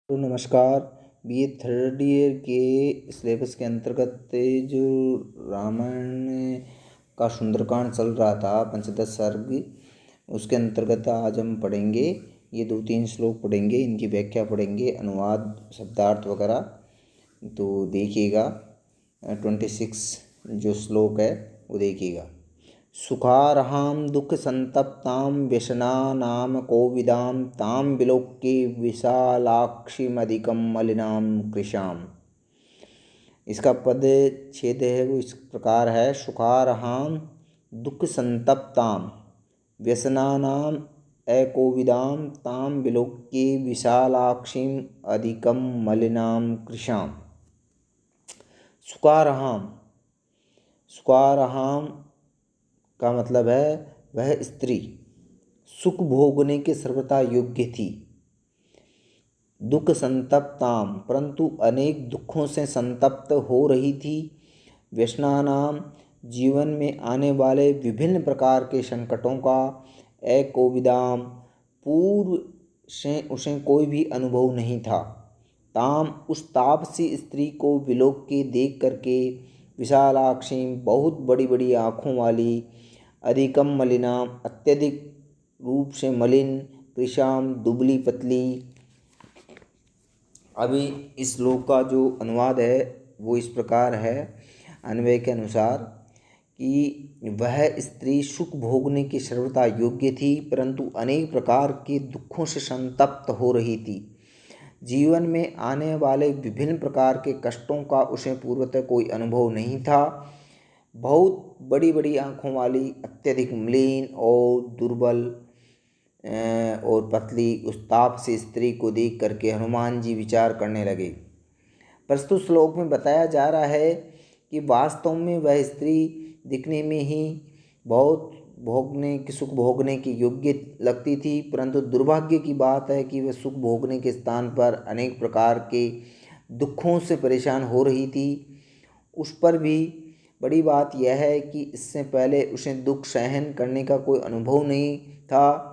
तो नमस्कार। BA third year के सिलेबस के अंतर्गत जो रामायण का सुंदरकांड चल रहा था पंचदश सर्ग, उसके अंतर्गत आज हम पढ़ेंगे। ये 2-3 श्लोक पढ़ेंगे, इनकी व्याख्या पढ़ेंगे, अनुवाद, शब्दार्थ वगैरह। तो देखिएगा 26 जो श्लोक है वो देखिएगा। सुखार्हां दुःखसंतप्तां व्यसनानां कोविदां तां विलोक्य विशालाक्षीमधिकं मलिनां कृशाम्। इसका पद छेद है वो इस प्रकार है। सुखार्हां दुःखसंतप्तां व्यसनानां अकोविदां तां विलोक्य विशालाक्षीम् अधिकं मलिनां कृशाम्। सुखार्हां का मतलब है वह स्त्री सुख भोगने के सर्वथा योग्य थी। दुख संतप्ताम परंतु अनेक दुखों से संतप्त हो रही थी। व्यसनानाम जीवन में आने वाले विभिन्न प्रकार के संकटों का, अकोविदाम पूर्व से उसे कोई भी अनुभव नहीं था। ताम उस तापसी स्त्री को विलोक के देख करके, विशालाक्षी बहुत बड़ी बड़ी आँखों वाली, अधिकम मलिनाम अत्यधिक रूप से मलिन, कृशाम दुबली पतली। अभी इस श्लोक का जो अनुवाद है वो इस प्रकार है अन्वय के अनुसार कि वह स्त्री सुख भोगने की सर्वथा योग्य थी, परंतु अनेक प्रकार के दुखों से संतप्त हो रही थी। जीवन में आने वाले विभिन्न प्रकार के कष्टों का उसे पूर्वतः कोई अनुभव नहीं था। बहुत बड़ी बड़ी आँखों वाली, अत्यधिक मलिन और दुर्बल और पतली उस ताप से स्त्री को देख करके हनुमान जी विचार करने लगे। प्रस्तुत श्लोक में बताया जा रहा है कि वास्तव में वह स्त्री दिखने में ही बहुत सुख भोगने की योग्य लगती थी, परंतु दुर्भाग्य की बात है कि वह सुख भोगने के स्थान पर अनेक प्रकार के दुखों से परेशान हो रही थी। उस पर भी बड़ी बात यह है कि इससे पहले उसे दुख सहन करने का कोई अनुभव नहीं था।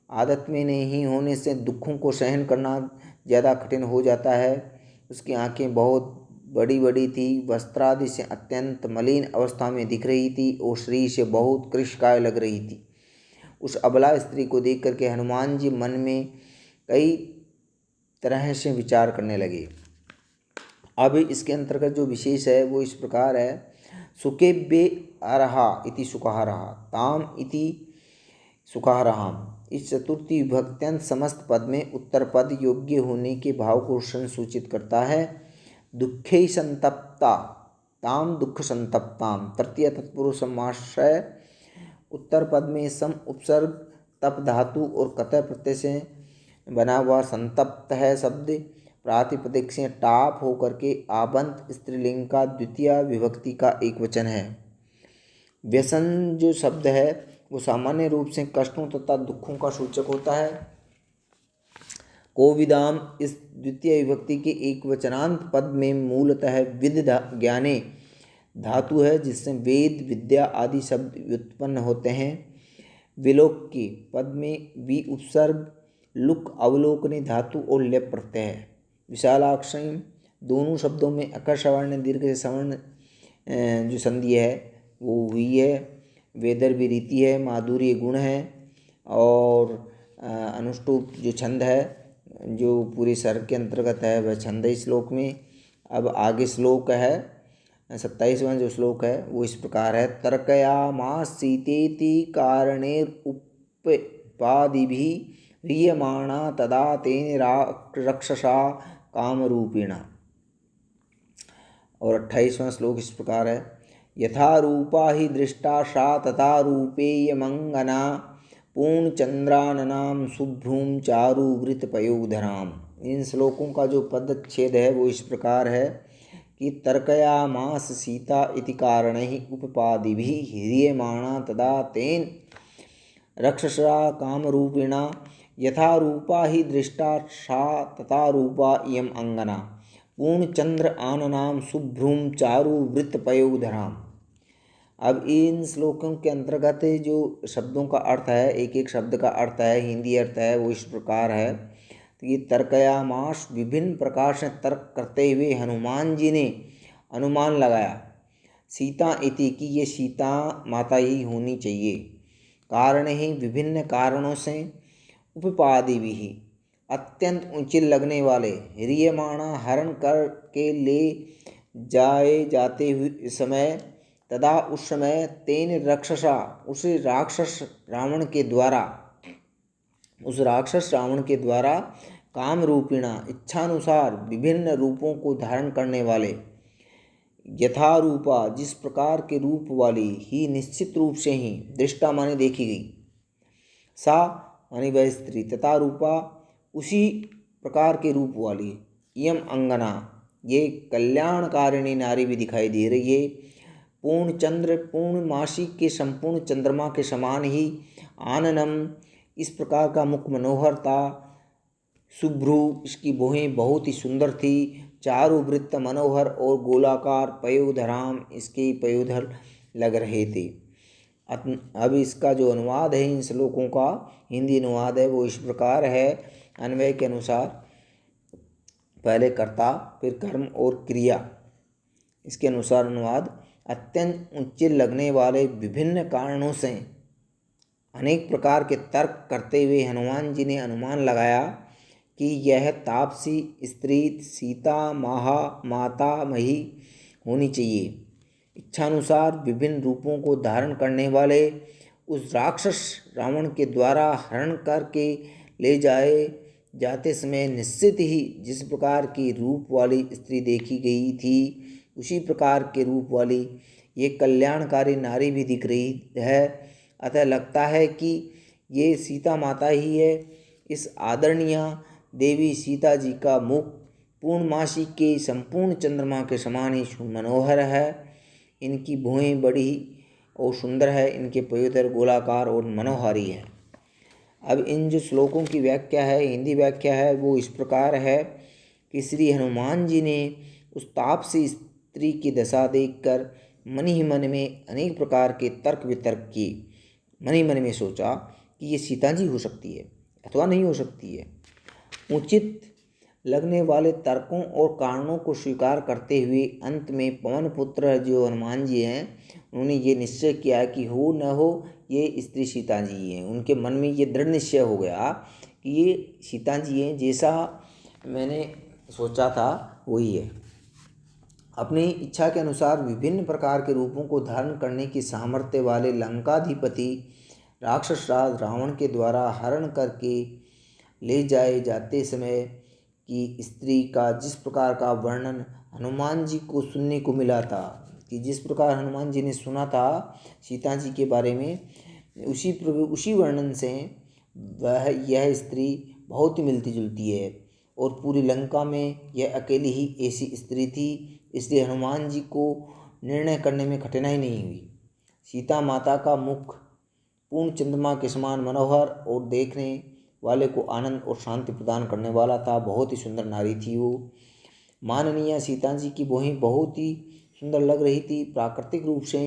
आदत में नहीं होने से दुखों को सहन करना ज़्यादा कठिन हो जाता है। उसकी आंखें बहुत बड़ी बड़ी थी, वस्त्रादि से अत्यंत मलिन अवस्था में दिख रही थी और शरीर से बहुत कृशकाय लग रही थी। उस अबला स्त्री को देख करके हनुमान जी मन में कई तरह से विचार करने लगे। अब इसके अंतर्गत जो विशेष है वो इस प्रकार है। सुकेभ्ये अर्हा इति सुखारहा ताम इति सुखारहाम। इस चतुर्थी विभक्त्यंत समस्त पद में उत्तर पद योग्य होने के भाव को संसूचित करता है। दुखे संतप्ता ताम दुख संतप्ताम तृतीय तत्पुरुष समाश्रय। उत्तर पद में सम उपसर्ग तप धातु और कतः प्रत्यय से बना हुआ संतप्त है शब्द प्रातिपदिक से टाप होकर के आबंत स्त्रीलिंग का द्वितीय विभक्ति का एक वचन है। व्यसन जो शब्द है वो सामान्य रूप से कष्टों तथा दुखों का सूचक होता है। कोविदाम इस द्वितीय विभक्ति के एक वचनांत पद में मूलतः विद ज्ञाने धातु है, जिससे वेद विद्या आदि शब्द व्युत्पन्न होते हैं। विलोक के पद में वि उपसर्ग, लुक अवलोकने धातु और लेप प्रत्यय है। विशालाक्षी दोनों शब्दों में अकर सवर्ण दीर्घ से सवर्ण जो संधि है वो हुई है। वेदर भी रीति है, माधुर्य गुण है और अनुष्टुप जो छंद है जो पूरे सर्ग के अंतर्गत है वह छंद है इस श्लोक में। अब आगे श्लोक है 27वां जो श्लोक है वो इस प्रकार है। तर्कयामासीतेति कारणेरुपपादिभिः ह्रियमाणा तदा तेन रक्षसा कामरूपिणा। और 28वां श्लोक इस प्रकार है। यथा रूपा ही दृष्टा सा तथा रूपेयमंगना पूर्णचंद्राननाम शुभ्रूम चारुवृत पयोधराम। इन श्लोकों का जो पदच्छेद है वो इस प्रकार है कि तर्कयामास सीता इति कारणैः उपपादिभिः ह्रियमाणा तदा तेन रक्षसा कामरूपिणा। यथा रूपा ही दृष्टा सा तथा रूपा इयम अंगना पूर्णचंद्र आननाम शुभ्रूम चारु वृत्त पयोधराम। अब इन श्लोकों के अंतर्गत जो शब्दों का अर्थ है, एक एक शब्द का अर्थ है, हिंदी अर्थ है वो इस प्रकार है। कि तर्कयामास, विभिन्न प्रकार से तर्क करते हुए हनुमान जी ने अनुमान लगाया, सीता इति, कि ये सीता माता ही होनी चाहिए। कारण ही विभिन्न कारणों से उपपादि भी ही, अत्यंत ऊंचे लगने वाले, ह्रियमाणा हरण कर के ले जाए जाते हुए समय, तदा उस समय, तेन राक्षसा, उस राक्षस रावण के द्वारा काम रूपिणा, इच्छानुसार विभिन्न रूपों को धारण करने वाले, यथारूपा, जिस प्रकार के रूप वाली, ही निश्चित रूप से ही, दृष्टा माने देखी गई, सा मानी वह स्त्री, तथा रूपा, उसी प्रकार के रूप वाली, यम अंगना, ये कल्याणकारिणी नारी भी दिखाई दे रही है। पूर्ण चंद्र, पूर्णमासी के संपूर्ण चंद्रमा के समान ही, आननम, इस प्रकार का मुख मनोहर था, शुभ्रू, इसकी भुहें बहुत ही सुंदर थी, चारु वृत्त मनोहर और गोलाकार, पयोधराम, इसके पयोधर लग रहे थे। अब इसका जो अनुवाद है इन श्लोकों का, हिंदी अनुवाद है, वो इस प्रकार है अन्वय के अनुसार। पहले कर्ता, फिर कर्म और क्रिया, इसके अनुसार अनुवाद। अत्यंत ऊंचे लगने वाले विभिन्न कारणों से अनेक प्रकार के तर्क करते हुए हनुमान जी ने अनुमान लगाया कि यह तापसी स्त्री सीता माता मही होनी चाहिए। इच्छानुसार विभिन्न रूपों को धारण करने वाले उस राक्षस रावण के द्वारा हरण करके ले जाते समय निश्चित ही जिस प्रकार की रूप वाली स्त्री देखी गई थी, उसी प्रकार के रूप वाली ये कल्याणकारी नारी भी दिख रही है। अतः लगता है कि ये सीता माता ही है। इस आदरणीय देवी सीता जी का मुख पूर्णमासी के संपूर्ण चंद्रमा के समान ही मनोहर है। इनकी भुएं बड़ी और सुंदर है, इनके पयोधर गोलाकार और मनोहारी है। अब इन जो श्लोकों की व्याख्या है, हिंदी व्याख्या है, वो इस प्रकार है कि श्री हनुमान जी ने उस तापसी स्त्री की दशा देखकर मन ही मन में अनेक प्रकार के तर्क वितर्क किए। मन ही मन में सोचा कि ये सीता जी हो सकती है अथवा नहीं हो सकती है। उचित लगने वाले तर्कों और कारणों को स्वीकार करते हुए अंत में पवन पुत्र जो हनुमान जी हैं, उन्होंने ये निश्चय किया कि हो न हो ये स्त्री सीता जी हैं। उनके मन में ये दृढ़ निश्चय हो गया कि ये सीता जी हैं, जैसा मैंने सोचा था वही है। अपनी इच्छा के अनुसार विभिन्न प्रकार के रूपों को धारण करने की सामर्थ्य वाले लंकाधिपति राक्षस राज रावण के द्वारा हरण करके ले जाए जाते समय की स्त्री का जिस प्रकार का वर्णन हनुमान जी को सुनने को मिला था, कि जिस प्रकार हनुमान जी ने सुना था सीता जी के बारे में, उसी वर्णन से यह स्त्री बहुत ही मिलती जुलती है और पूरी लंका में यह अकेली ही ऐसी स्त्री थी। इसलिए हनुमान जी को निर्णय करने में कठिनाई नहीं हुई। सीता माता का मुख पूर्ण चंद्रमा के समान मनोहर और देखने वाले को आनंद और शांति प्रदान करने वाला था। बहुत ही सुंदर नारी थी वो। माननीय सीता जी की भुएं बहुत ही सुंदर लग रही थी। प्राकृतिक रूप से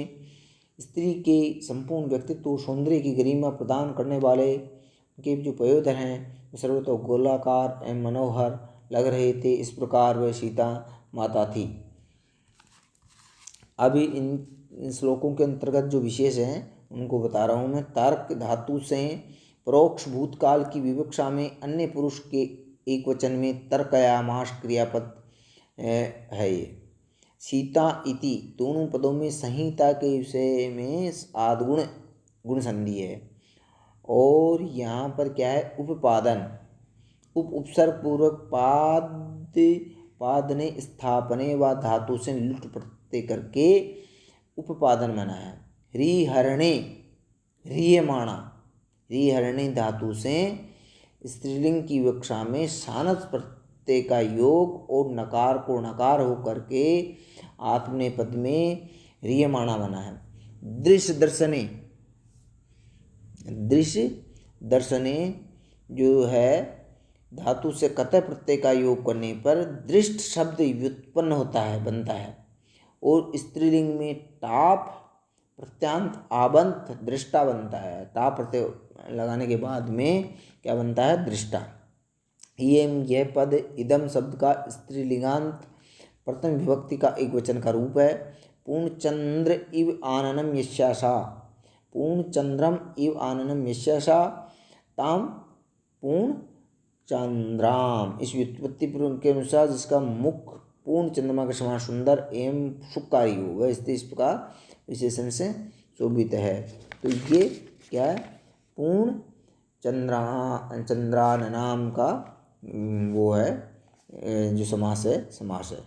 स्त्री के संपूर्ण व्यक्तित्व सौंदर्य की गरिमा प्रदान करने वाले उनके जो पयोधर हैं वो सर्वतः गोलाकार एवं मनोहर लग रहे थे। इस प्रकार वह सीता माता थी। अभी इन श्लोकों के अंतर्गत जो विशेष हैं उनको बता रहा हूँ मैं। तर्क धातु से परोक्ष भूतकाल की विवक्षा में अन्य पुरुष के एक वचन में तर्कयामास क्रियापद है। ये सीता इति दोनों पदों में संहिता के विषय में आद्गुण गुण संधि है। और यहाँ पर क्या है, उपपादन उपसर्ग पूर्वक पाद ने स्थापने व धातु से लुट प्रत्यय करके उपपादन बना है। ह्रीहरणे ह्रियमाणा, ह्रीहरणे धातु से स्त्रीलिंग की विवक्षा में सानस प्रत्यय का योग और नकार को नकार होकर के आत्मनेपद में ह्रियमाणा बना है। दृश्य दर्शने जो है धातु से कतः प्रत्यय का योग करने पर दृष्ट शब्द व्युत्पन्न होता है, बनता है। और स्त्रीलिंग में टाप प्रत्यांत आबंत दृष्टा बनता है। टाप प्रत्यय लगाने के बाद में क्या बनता है, दृष्टा। यह पद इदम शब्द का स्त्रीलिंगांत प्रथम विभक्ति का एक वचन का रूप है। पूर्णचंद्र इव आननम यस्यासा, पूर्णचंद्रम इव आननम यस्यासा ताम पूर्ण चंद्राम। इस व्युत्पत्ति पूर्व के अनुसार जिसका मुख पूर्ण चंद्रमा के समान सुंदर एवं सुखकारी हो, वह स्त्री इस प्रकार विशेषण से शोभित है। तो ये क्या है, पूर्ण चंद्राननाम का वो है जो समास है।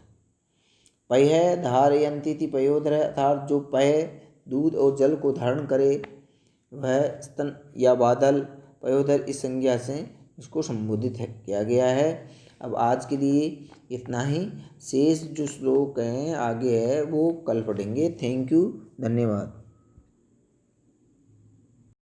पयः धारयन्ती थी पयोधर, अर्थात जो पय दूध और जल को धारण करे वह स्तन या बादल, पयोधर इस संज्ञा से इसको संबोधित किया गया है। अब आज के लिए इतना ही, शेष जो श्लोक हैं आगे है वो कल पढ़ेंगे। थैंक यू, धन्यवाद।